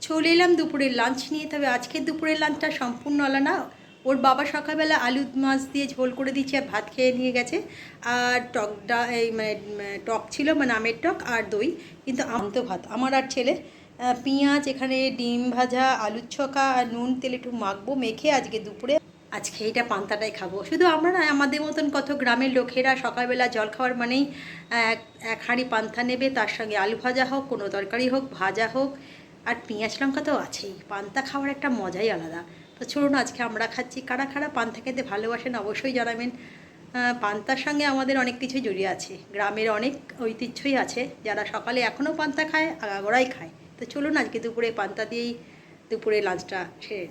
চলে এলাম দুপুরের লাঞ্চ নিয়ে। তবে আজকের দুপুরের লাঞ্চটা সম্পূর্ণ আলাদা। ওর বাবা সকালবেলা আলু মাছ দিয়ে ঝোল করে দিয়েছে আর ভাত খেয়ে নিয়ে গেছে। আর এই টক ছিল, মানে আমের টক আর দই। কিন্তু আমতো ভাত আমার আর ছেলে। পেঁয়াজ, এখানে ডিম ভাজা, আলুর ছকা আর নুন তেল একটু মাখবো, মেখে আজকে এইটা পান্তাটাই খাবো। শুধু আমরা না, আমাদের মতন কত গ্রামের লোকেরা সকালবেলা জলখাবার মানেই এক এক হাঁড়ি পান্তা নেবে, তার সঙ্গে আলু ভাজা হোক, কোনো তরকারি হোক, ভাজা হোক, আর পেঁয়াজ লঙ্কা তো আছেই। পান্তা খাওয়ার একটা মজাই আলাদা। তো চলুন আজকে আমরা খাচ্ছি। কারা কারা পান্তা খেতে ভালোবাসেন অবশ্যই জানাবেন। পান্তার সঙ্গে আমাদের অনেক কিছুই জড়িয়ে আছে, গ্রামের অনেক ঐতিহ্যই আছে। যারা সকালে এখনও পান্তা খায়, আগাগোড়াই খায়। তো চলুন আজকে দুপুরে পান্তা দিয়েই দুপুরে লাঞ্চটা সেরে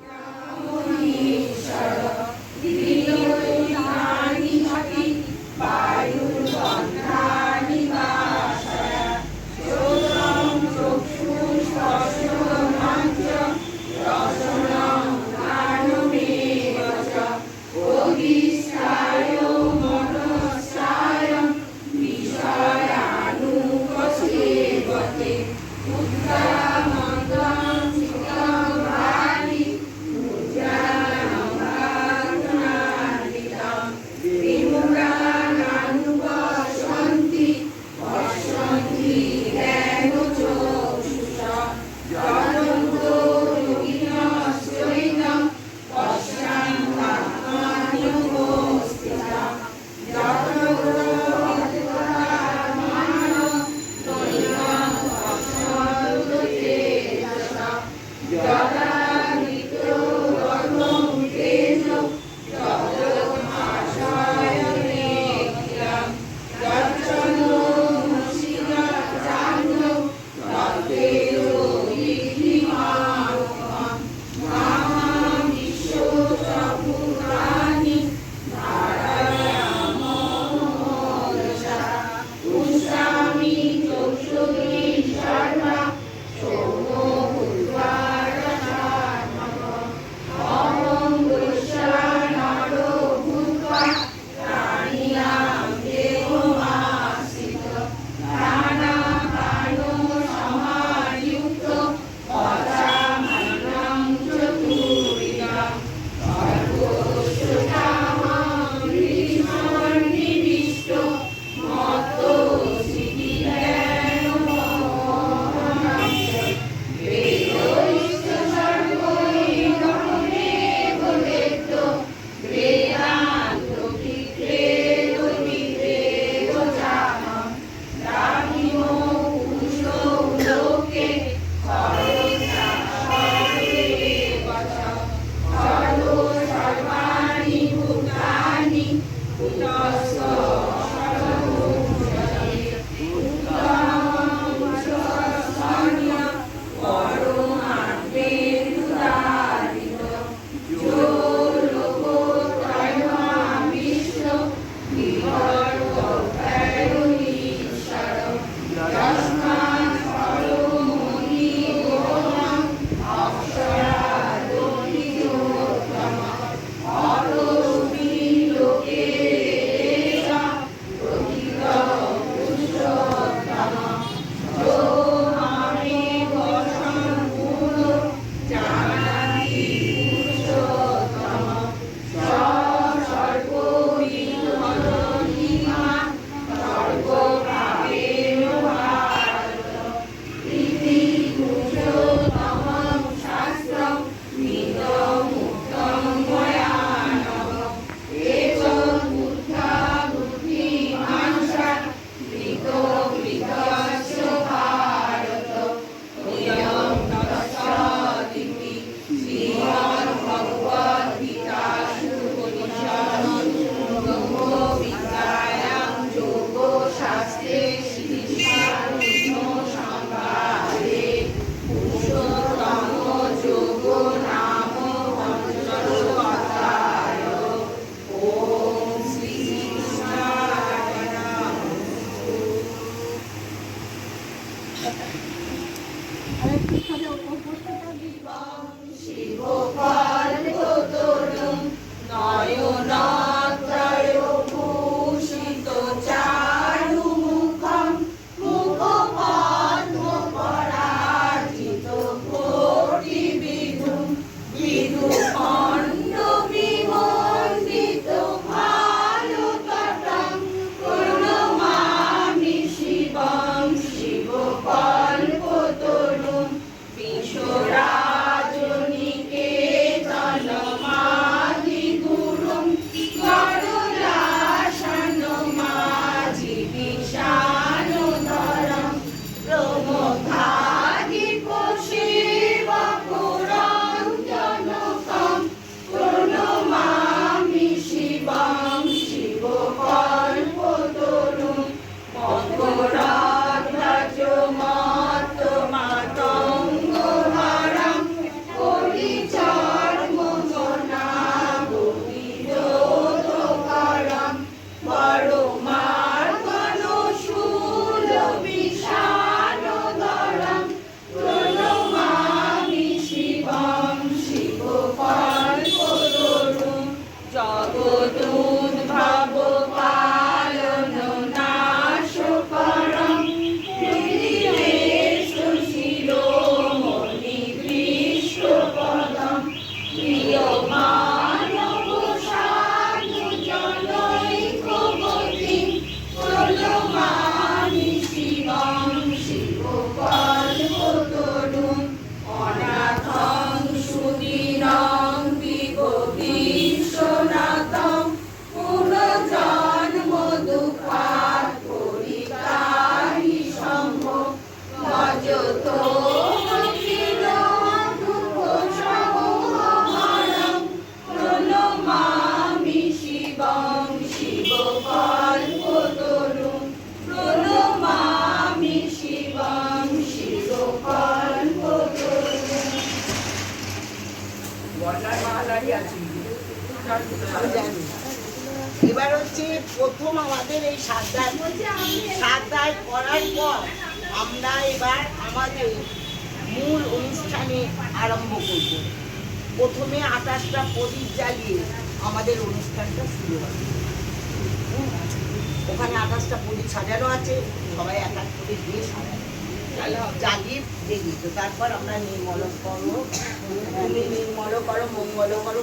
এবার হচ্ছে প্রথম আমাদের এই সাতটায় করার পর আমরা এবার আমাদের মূল অনুষ্ঠানে আরম্ভ করব। প্রথমে 28টা প্রদীপ জ্বালিয়ে আমাদের অনুষ্ঠানটা শুরু হবে। ওখানে 28টা প্রদীপ সাজানো আছে, সবাই এক এক করে দিয়ে সাজানো জ্বালিয়ে দেখি। তো তারপর আমরা নির্মল করবো, তুমি নির্মল করো, মঙ্গল করো,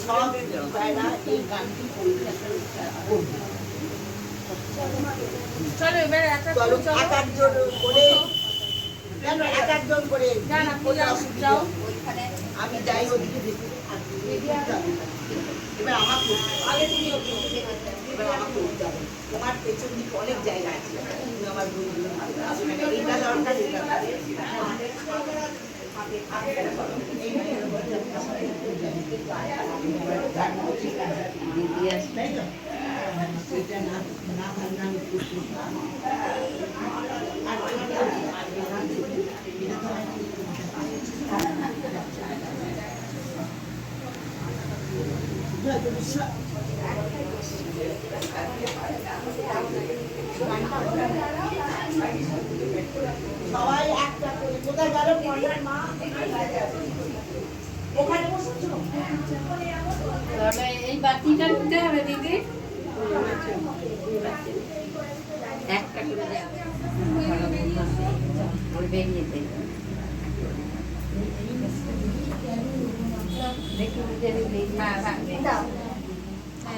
সব এই গানটি পরিবেশন করবে। চলো এক একজন করে, কেন এক একজন করে আমি যাই ওদিকে দেখি। এবার আমাকে উঠতে হবে। তোমার পেছন দিকে অনেক জায়গা আছে, তুমি আমার বইগুলো এইটা দরকার, এটা না না ভাবনা আমি সবাই একটা করে কোথায় গেল মা ওখানে বসেছো? এই বাতিটা নিতে হবে দিদি, একটা করে বেরিয়ে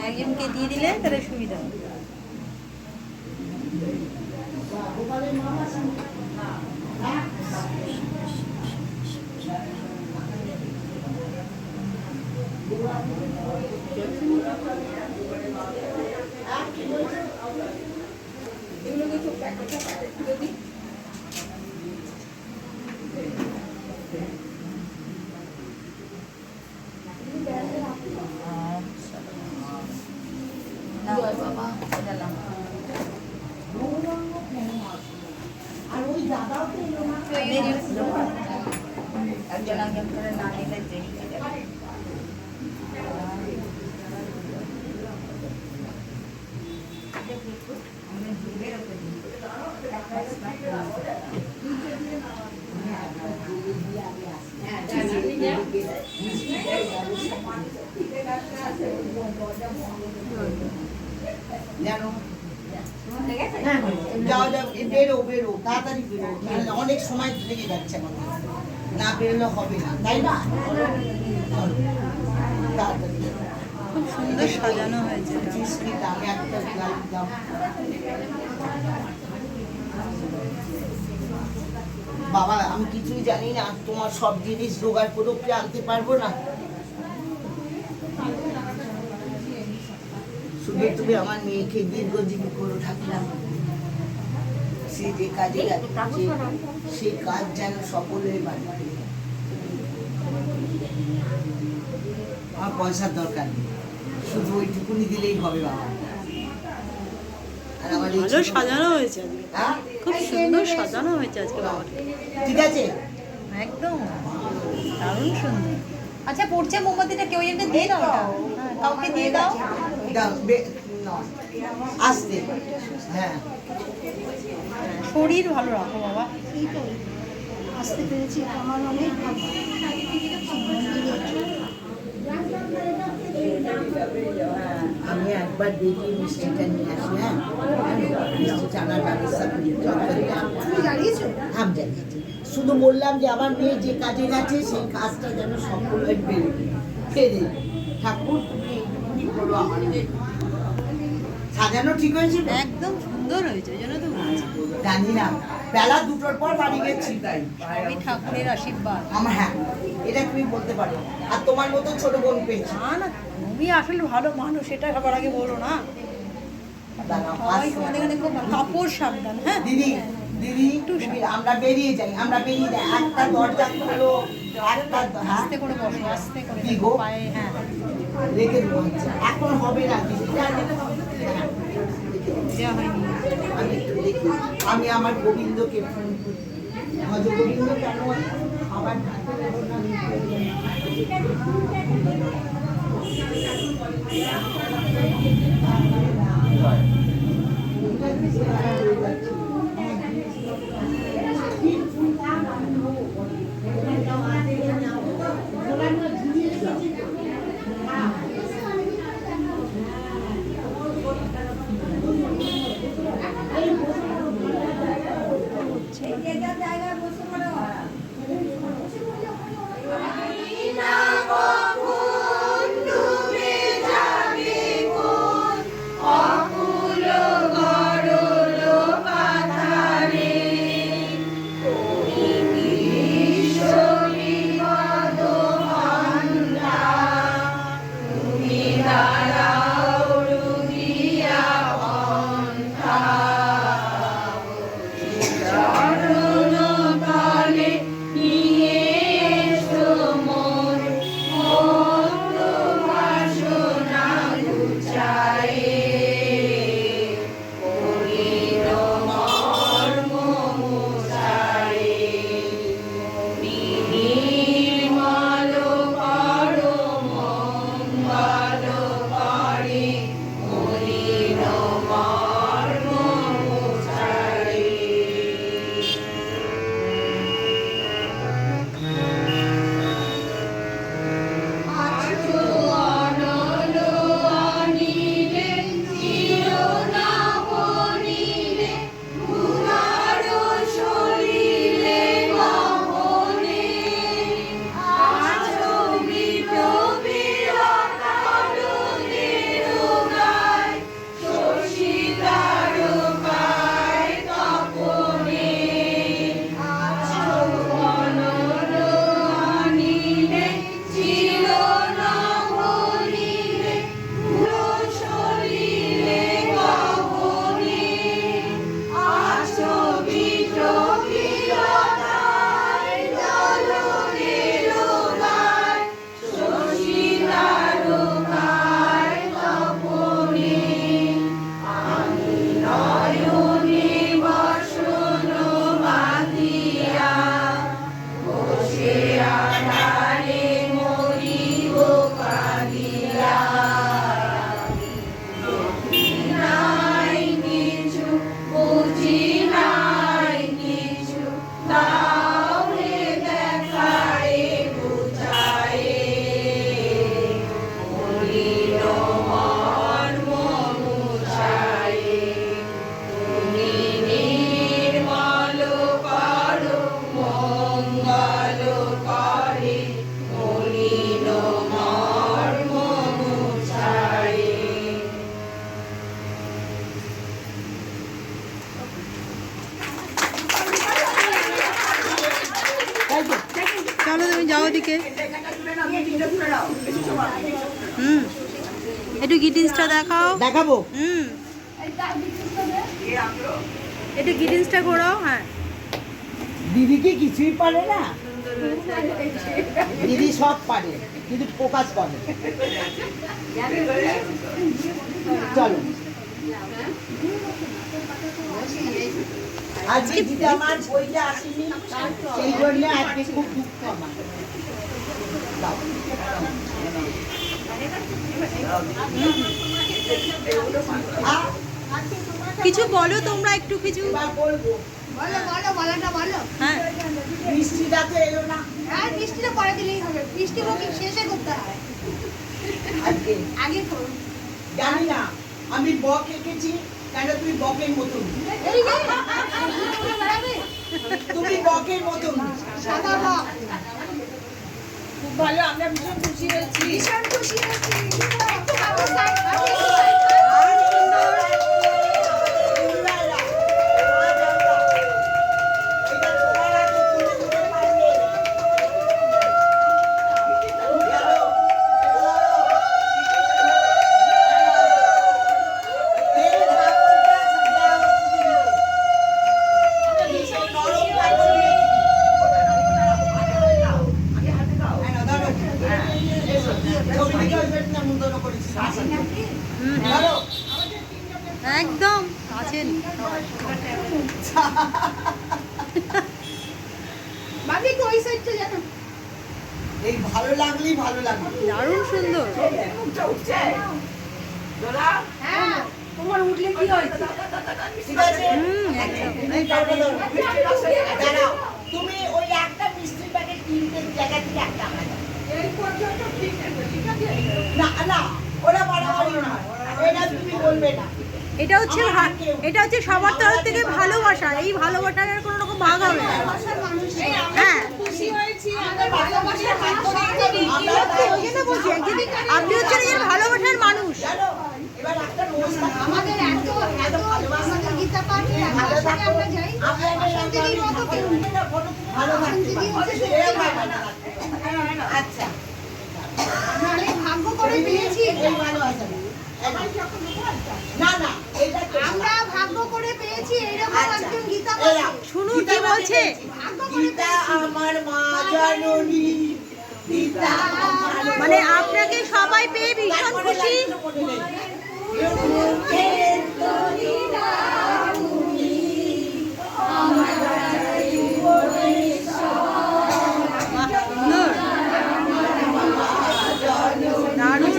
একজনকে দিয়ে দিলে তাহলে সুবিধা হবে। আর ওই দাদাও তো একজন একজন করে না নিলে দেখতে যাবে। জানো যাও যাও বেরো বেরো তাড়াতাড়ি বেরো, অনেক সময় লেগে যাচ্ছে আমাদের, না বেরোলে হবে না, তাই না? তাড়াতাড়ি খুব সুন্দর সাজানো হয়েছে। আমি একটা লাইট দাও। বাবা আমি কিছুই জানি না, তোমার সব জিনিস জোগাড় করে কি আনতে পারবো না? শুধু তুমি আমার মেয়েকে দীর্ঘজীবী করো ঠাকুর, সে যে কাজে যাচ্ছে সেই কাজ যেন সফল হয়ে পারে। আমার পয়সার দরকার নেই, শুধু ওইটুকুনি দিলেই হবে বাবা। আর আমার ভালো সাজানো হয়েছে আজকে, হ্যাঁ খুব সুন্দর সাজানো হয়েছে আজকে বাবা। ঠিক আছে একদম দারুণ সুন্দর। আচ্ছা পড়ছে মোমবাতিটা কেউ একজন দিয়ে দাও, ওটা কাউকে দিয়ে দাও। দাও আসতে, হ্যাঁ শরীর ভালো রাখো বাবা। আসতে পেরেছি আমার অনেক ভালো। আমি একবার দেখি মিষ্টিটা নিয়ে আসি। হ্যাঁ মিষ্টি আনার ব্যবস্থা করি। তুমি জানিয়েছো? আমি জানিয়েছি, শুধু বললাম যে আমার মেয়ে যে কাজে গেছে সেই কাজটা যেন সফল হয়ে ফেরে। ঠাকুর তুমি এইটুকুনি করো, আমার সাজানো ঠিক হয়েছে? একদম সুন্দর হয়েছে, ওই জন্য তো বলছি জানি না, বেলা 2টোর পর বাড়ি গেছি, তাই সবই ঠাকুরের আশীর্বাদ। আমার, হ্যাঁ এটা তুমি বলতে পারো। আর তোমার মতো ছোট বোন পেয়েছি। না না তুমি আসলে ভালো মানুষ, এটা সবার আগে বলো না। সবাই তোমাদের এখানে খুব কাপড় সাবধান। হ্যাঁ দিদি দিদি আমরা বেরিয়ে যাই, আমরা বেরিয়ে যাই, একটা দরজা খুলো, একটা আস্তে করে বসো, আস্তে করে কি গো? পায়ে। হ্যাঁ রেখে দেবো, এখন হবে না দিদি। দেওয়া হয়নি। আমি একটু দেখি, আমি আমার গোবিন্দকে ফোন করি। হয়তো গোবিন্দ কেন আবার ঢাকে দেবো না। চলো তুমি যাও ওদিকে। একটু গ্রিটিংসটা দেখাও। দেখাবো? একটু গ্রিটিংসটা ঘোরাও। হ্যাঁ, দিদি কি কিছুই পারে না? দিদি সব পারে, কিন্তু ফোকাস করে। চলো, আজকে দিদি আমার বইটা আসেনি, সেই জন্য আজকে খুব দুঃখ আমার। দাও। কিছু বলো তোমরা, একটু কিছু এবার বলবো। হ্যাঁ। মিষ্টিটা তো এলো না মিষ্টিটা পরে দিলেই হবে, মিষ্টি হোক শেষে করতে হয়, আজকে। আগে করুন। জানি না, আমি বক এঁকেছি কেন? তুমি বকের মতন, এই যে বেড়াবে তুমি বকের মতন। সাদা ভাব। খুব ভালো, আমরা ভীষণ খুশি হয়েছি। ভীষণ খুশি হয়েছি। একদম আছেন। বাবি কই সাইডটা জানো? এই ভালো লাগলেই ভালো লাগবে। দারুণ সুন্দর। হ্যাঁ, তোমার উঠলে কি হয়েছে? ঠিক আছে, একদম। এই দাও, দাও। দাঁড়াও, তুমি ওই একটা মিষ্টির প্যাকেট কিনতে জায়গা থেকে একটা আমার দাও। না না, ওরা বাড়াবাড়ি না, এটা তুমি বলবে না। এটা হচ্ছে এটা হচ্ছে সবার তরফ থেকে ভালোবাসা। এই ভালোবাসার আর কোনো রকম ভাগ হবে না। হ্যাঁ, আপনি হচ্ছেন এই ভালোবাসার মানুষ। জানো, এবার একটা রোজ আমাদের এত এত আমাদের গীতা পাঠ ভালো একসাথে থাকো। আমরা যাই, শান্তিদির মতো কেউ নেই। ভালো থাকতে পারো। আচ্ছা, নাহলে ভাগ্য করে পেয়েছি। এই ভালো আছে না? না না, এটা তো আমরা ভাগ্য করে পেয়েছি এইরকম আচ্ছা, একজন গীতা এই পাঠ। নাও। শুনুন গীতা কি বলছে। ভাগ্য করে গীতা আমার মা জননী, গীতা আমার মানে আপনাকে সবাই পেয়ে ভীষণ তারপরে খুশি। লাইনটা মনে নেই। মুখের তরিরা তুমি, আমার বাহ, সুন্দর। দারুণ।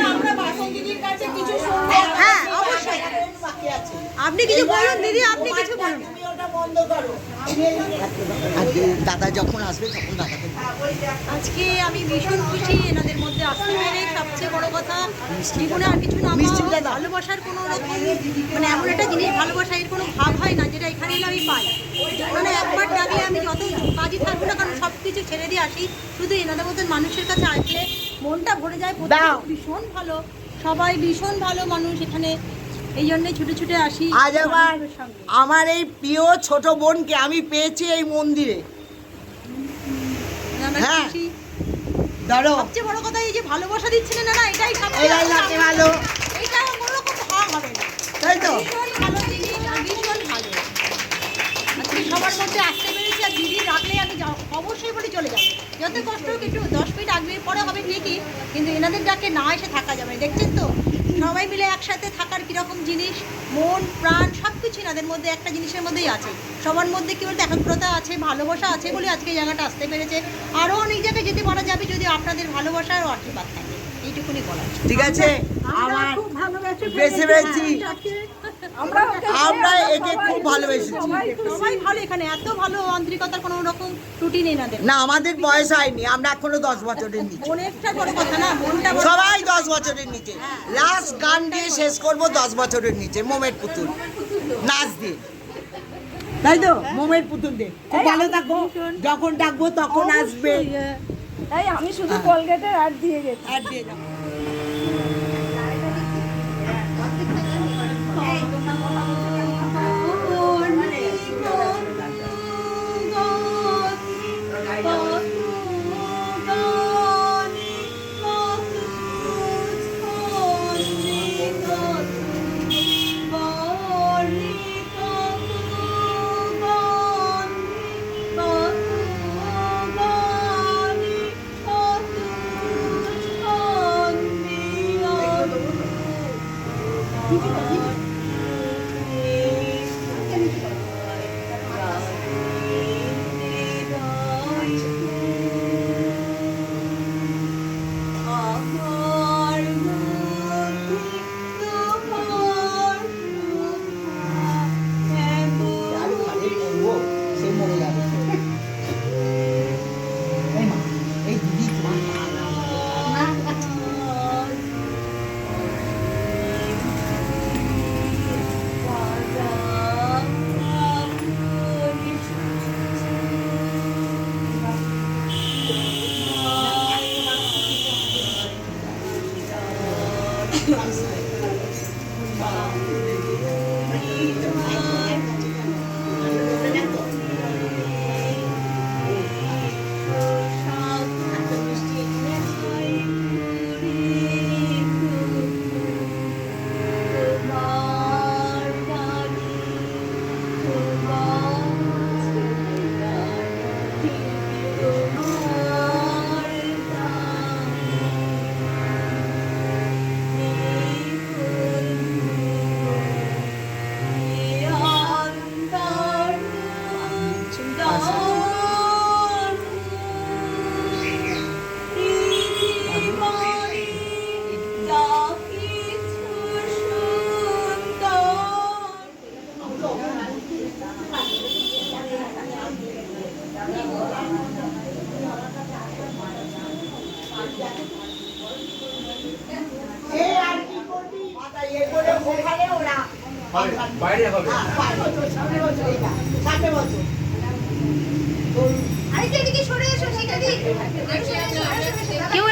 হ্যাঁ, অবশ্যই। বাকি আছে। আপনি কিছু বলুন দিদি, আপনি কিছু বলুন। তুমি ওটা বন্ধ করো। দাদা যখন আসবে তখন দাদাকে আজকে আমি ভীষণ খুশি এনাদের মধ্যে আসতে পেরে। সবচেয়ে বড় কথা, জীবনে আর কিছু না মিষ্টিটা পাওয়া, দাও। ভালোবাসার কোনো রকম মানে এমন একটা জিনিস, ভালোবাসা এর কোনো ভাব হয় না যেটা এখানে এলে আমি পাই। মানে একবার ডাকলে আমি যত কাজই থাকবো না কারণ সব কিছু ছেড়ে দিয়ে আসি, শুধু এনাদের মতন মানুষের কাছে আসলে মনটা ভরে যায়। দাও। ভীষণ ভালো, সবাই ভীষণ ভালো মানুষ এখানে, এই জন্যই ছুটে ছুটে আসি আজ আবার মানুষের সঙ্গে। আমার এই প্রিয় ছোট বোনকে আমি পেয়েছি এই মন্দিরে। আমরা হ্যাঁ। খুশি। ধরো, সবচেয়ে বড় কথা এই যে ভালোবাসা দিচ্ছিলেন না, এটাই এরাই লাগে ভালো, এটা কোনো রকম ভাগ হবে না। তাই তো? ভীষণ ভালো জিনিস, আর ভীষণ ভালো। আজকে সবার মধ্যে আসতে পেরেছি, আর দিদি রাখলে আমি অবশ্যই বলে চলে যাবো। যত কষ্ট হোক একটু 10 মিনিট আগে পরে হবে ঠিকই, কিন্তু এনাদের ডাকে না এসে থাকা যাবে না। দেখছেন তো সবাই মিলে একসাথে থাকার কীরকম জিনিস, মন প্রাণ সব কিছু এনাদের মধ্যে একটা জিনিসের মধ্যেই আছে। সবার মধ্যে কী বলতে একাগ্রতা আছে, ভালোবাসা আছে বলে আজকে এই জায়গাটা আসতে পেরেছে। আরও অনেক জায়গায় যেতে পারা যাবে যদি আপনাদের ভালোবাসা আর আশীর্বাদ থাকে। এইটুকুনি বলা। ঠিক আছে, আমার বেশি বেশি আমরা একে খুব ভালোবেসেছি। সবাই ভালো এখানে, এত ভালো আন্তরিকতার কোনো রকম ত্রুটি নেই এনাদের। না, আমাদের বয়স হয়নি, আমরা এখনো 10 বছরের নিচে। অনেকটা বড় কথা না, মনটা বড়। সবাই 10 বছরের নিচে। লাস্ট গান দিয়ে শেষ করব 10 বছরের নিচে, মোমের পুতুল নাচ দিয়ে, তাই তো? মোমের পুতুল দিয়ে খুব ভালো থাকবো, যখন ডাকবো তখন আসবে। তাই আমি শুধু কোলগেটের অ্যাড দিয়ে গেছি। আর দিয়ে যাবো। এই এ আর কি করবি মাথা ইয়ে করে ওখানে ওরা বাইরে হবে। হ্যাঁ, 5 বছর 7 বছর এটা 7 বছর আরেকটা এদিকে সরে এসো শিখাদি কেউ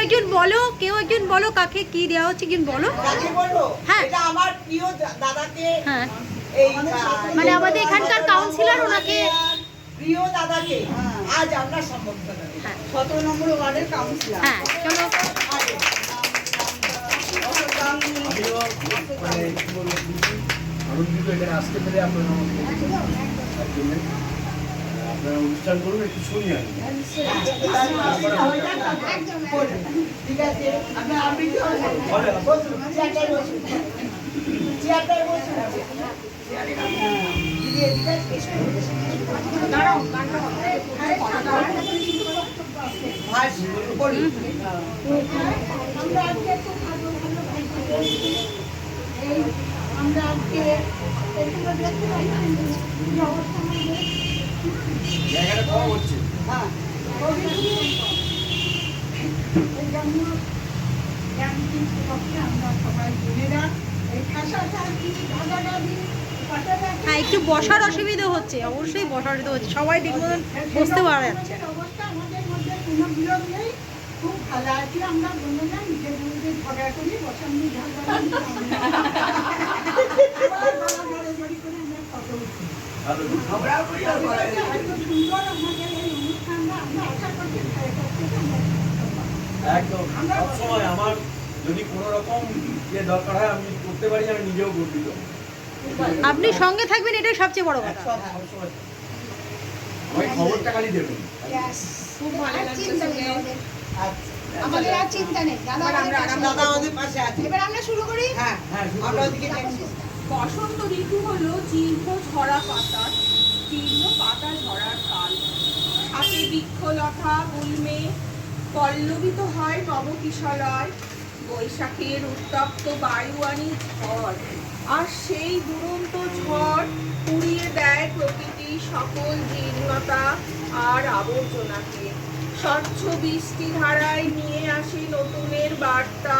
একজন বলো কাকে কি দেওয়া হচ্ছে একজন বলো। কাকে বলবো হ্যাঁ। এটা আমার প্রিয় দাদাকে হ্যাঁ এই মানে আমাদের এখানকার কাউন্সিলর ওনাকে প্রিয় দাদাকে আজ আমরা সম্বর্ধনা দিই। হ্যাঁ 17 নম্বর ওয়ার্ডের কাউন্সিলর হ্যাঁ চলো আমিও মানে কি বলবো খুশি, আনন্দিত এখানে আসতে পেরে। আপনারা আমাকে আপনারা অনুষ্ঠান করুন, একটু শুনি আমি। ঠিক আছে আমি আবৃত্তি করব। বসুন চেয়ারটায় বসুন চেয়ারটায় বসুন দিদি এদিকে এসো দাঁড়াও গানটা হবে ভাস বলুন আমরা আজকে খুব ভালো ভালো ভাই পেয়েছি। এই আমরা আজকে এগুলো দেখতে পাচ্ছি যে অবস্থা আমাদের জায়গাটা কম হচ্ছে। হ্যাঁ এই জন্য জ্ঞানটি পক্ষে আমরা সবাই বোনেরা এই ভাষাটা কি দাদা-দাদি হ্যাঁ একটু বসার অসুবিধা হচ্ছে, অবশ্যই বসার অসুবিধা হচ্ছে, সবাই ঠিক মতন বসতে পারা যাচ্ছে না। অবস্থা আমাদের মধ্যে কোনো বিরোধ নেই, খুব ভালো আছি আমরা বোনেরা, নিজের মধ্যে ঝগড়া করি, বসানি ঝগড়া ভালো। আমরাও করি আর বলা যায়। এত সুন্দর আমাদের এই অনুষ্ঠানটা, আমরা আশা করছি ভাইয়ের কাছ থেকে আমরা একদম সবসময় আমার যদি কোনো রকম ইয়ে দরকার হয় আমি যদি করতে পারি, আমি নিজেও গর্বিত। আপনি সঙ্গে থাকবেন এটাই সবচেয়ে বড় কথা। সবসময় আমাকে খবরটা খালি দেবেন। খুব ভালো আর লাগছে চিন্তা শুনে। নেই আমাদের। আচ্ছা আমাদের আর চিন্তা নেই, দাদা আমাদের পাশে দাদা আছে। আমাদের পাশে আছে। এবার আমরা শুরু করি। হ্যাঁ হ্যাঁ, শুরু আমরা করুন। ওদিকে যাচ্ছি। বসন্ত ঋতু হলো জীর্ণ ঝরা পাতার জীর্ণ পাতা ঝরার কাল। হাতে বৃক্ষলতা গুল্মে পল্লবিত হয় নবকিশলয়। বৈশাখের উত্তপ্ত বায়ুয়ানি ঝড়, আর সেই দুরন্ত ঝড় পুড়িয়ে দেয় প্রকৃতির সকল জীর্ণতা আর আবর্জনাকে। স্বচ্ছ বৃষ্টি ধারায় নিয়ে আসে নতুনের বার্তা।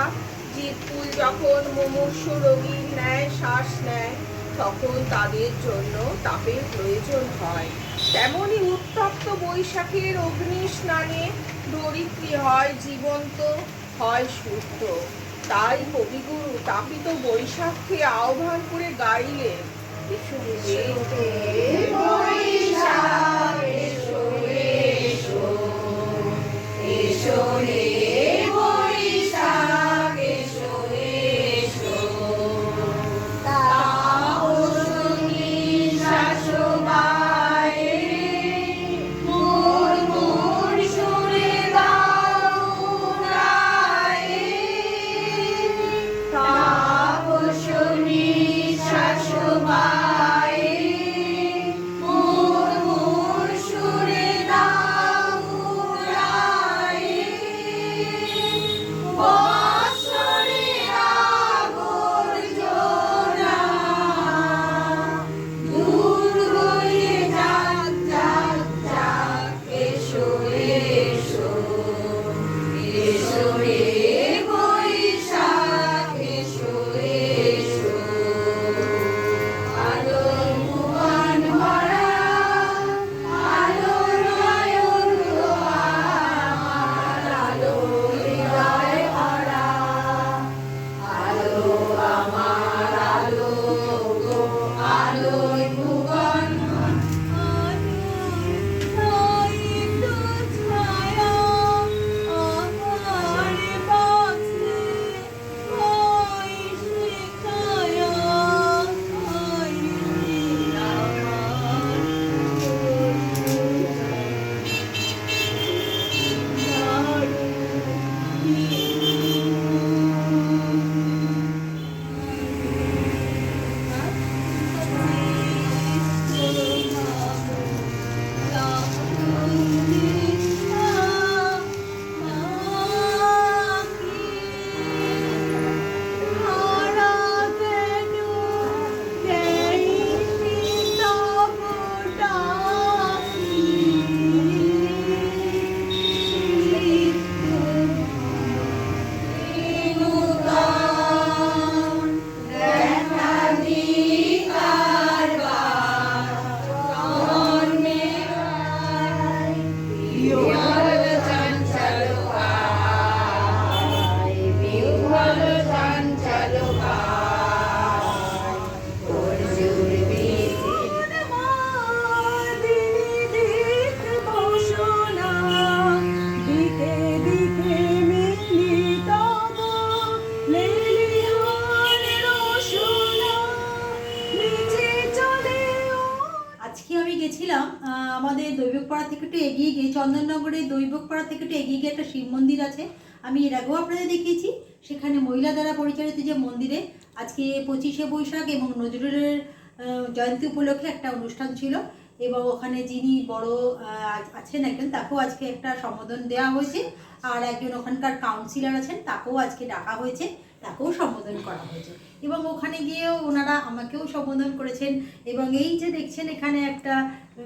জীবকুল যখন মুমূর্ষু রোগীর ন্যায় শ্বাস নেয়, তখন তাদের জন্য তাপের প্রয়োজন হয়। তেমনি উত্তপ্ত বৈশাখের অগ্নি স্নানে ধরিত্রী হয় জীবন্ত, হয় শুদ্ধ। তাই কবিগুরু তাপিত বৈশাখকে আহ্বান করে গাইলেন, এসো রে বৈশাখ, এসো এসো, এসো রে বৈশাখ, এসো এসো। তাপসী শাশ্ববায়ে মুর্মুর সুরে দাও রায়ে। তাপসী শাশ্ববায়ে মুর্মুর একটু এগিয়ে গিয়ে চন্দননগরের দৈবকপাড়া থেকে একটু এগিয়ে গিয়ে একটা শিব মন্দির আছে, আমি এর আগেও আপনাদের দেখিয়েছি। সেখানে মহিলা দ্বারা পরিচালিত যে মন্দিরে আজকে 25শে বৈশাখ এবং নজরুলের জয়ন্তী উপলক্ষে একটা অনুষ্ঠান ছিল, এবং ওখানে যিনি বড় আছেন একজন, তাকেও আজকে একটা সম্বোধন দেওয়া হয়েছে। আর একজন ওখানকার কাউন্সিলর আছেন, তাকেও আজকে ডাকা হয়েছে, তাকেও সম্বোধন করা হয়েছে। এবং ওখানে গিয়েও ওনারা আমাকেও সম্বোধন করেছেন। এবং এই যে দেখছেন এখানে একটা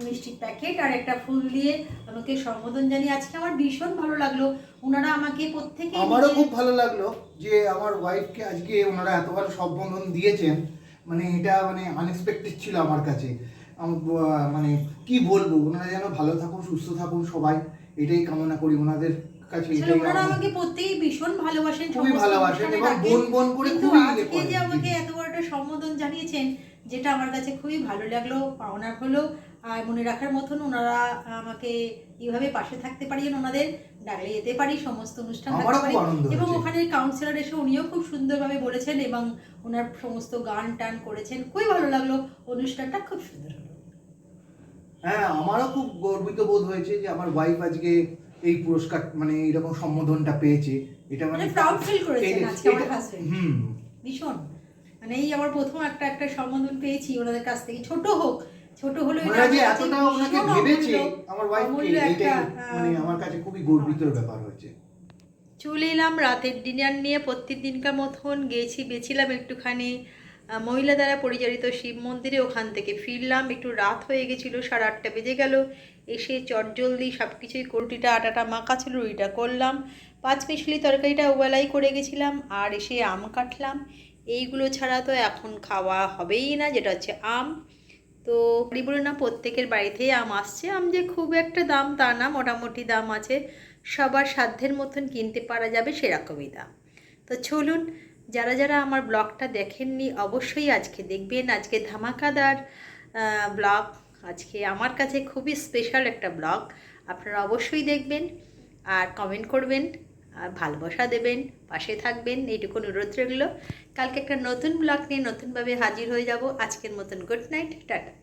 মিষ্টির প্যাকেট আর একটা ফুল দিয়ে আমাকে সম্বোধন জানিয়ে আজকে আমার ভীষণ ভালো লাগলো। ওনারা আমাকে প্রত্যেকে, আমারও খুব ভালো লাগলো যে আমার ওয়াইফকে আজকে ওনারা এত ভালো সম্বোধন দিয়েছেন। মানে এটা মানে আনএক্সপেক্টেড ছিল আমার কাছে। মানে কি বলবো, ওনারা যেন ভালো থাকুন, সুস্থ থাকুন সবাই, এটাই কামনা করি ওনাদের কাছে। এটাই ওনারা আমাকে প্রত্যেকেই ভীষণ ভালোবাসেন, খুবই ভালোবাসেন এবং বোন করে কিন্তু খুবই আজকে যে আমাকে এত বড় একটা সম্বোধন জানিয়েছেন, যেটা আমার কাছে খুবই ভালো লাগলো, পাওনার হলো। আর মনে রাখার মতন ওনারা আমাকে এইভাবে পাশে থাকতে পারি, ওনাদের ডাকলে যেতে পারি, সমস্ত অনুষ্ঠান থাকতে পারি। এবং ওখানে কাউন্সিলর এসে উনিও খুব সুন্দরভাবে বলেছেন এবং ওনার সমস্ত গান টান করেছেন, খুবই ভালো লাগলো, অনুষ্ঠানটা খুব সুন্দর হলো। হ্যাঁ, আমারও খুব গর্বিত বোধ হয়েছে যে আমার ওয়াইফ আজকে এই পুরস্কার মানে এইরকম সম্বোধনটা পেয়েছে। এটা মানে প্রাউড ফিল করেছেন আজকে আমার হাজবেন্ড ভীষণ। মানে এই আমার প্রথম একটা সম্বোধন পেয়েছি ওনাদের কাছ থেকে, ছোট হলো ওনারা যে এতটা ওনাকে ভেবেছে আমার ওয়াইফকে, এটাই মানে আমার কাছে খুবই গর্বিতর ব্যাপার হয়েছে। চলে এলাম রাতের ডিনার নিয়ে, প্রত্যেকদিনকার মতন গেছিলাম একটুখানি মহিলা দ্বারা পরিচালিত শিব মন্দিরে। ওখান থেকে ফিরলাম, একটু রাত হয়ে গেছিলো, 8:30 বেজে গেল। এসে চটজলদি সব কিছুই, রুটিটা আটাটা মাখা ছিল, রুটিটা করলাম, 5 মিশালি তরকারিটা ওবেলাই করে গেছিলাম, আর এসে আম কাটলাম। এইগুলো ছাড়া তো এখন খাওয়া হবেই না, যেটা হচ্ছে আম। তো বলে না প্রত্যেকের বাড়িতেই আম আসছে, আম যে খুব একটা দাম তা না, মোটামুটি দাম আছে, সবার সাধ্যের মতন কিনতে পারা যাবে সেরকমই দাম। তো চলুন, যারা যারা আমার ব্লগটা দেখেননি অবশ্যই আজকে দেখবেন। আজকে ধামাকাদার ব্লগ, আজকে আমার কাছে খুবই স্পেশাল একটা ব্লগ, আপনারা অবশ্যই দেখবেন আর কমেন্ট করবেন আর ভালোবাসা দেবেন, পাশে থাকবেন, এইটুকু অনুরোধ রইল। কালকে একটা নতুন ব্লগ নিয়ে নতুনভাবে হাজির হয়ে যাব। আজকের মতন গুড নাইট, টাটা।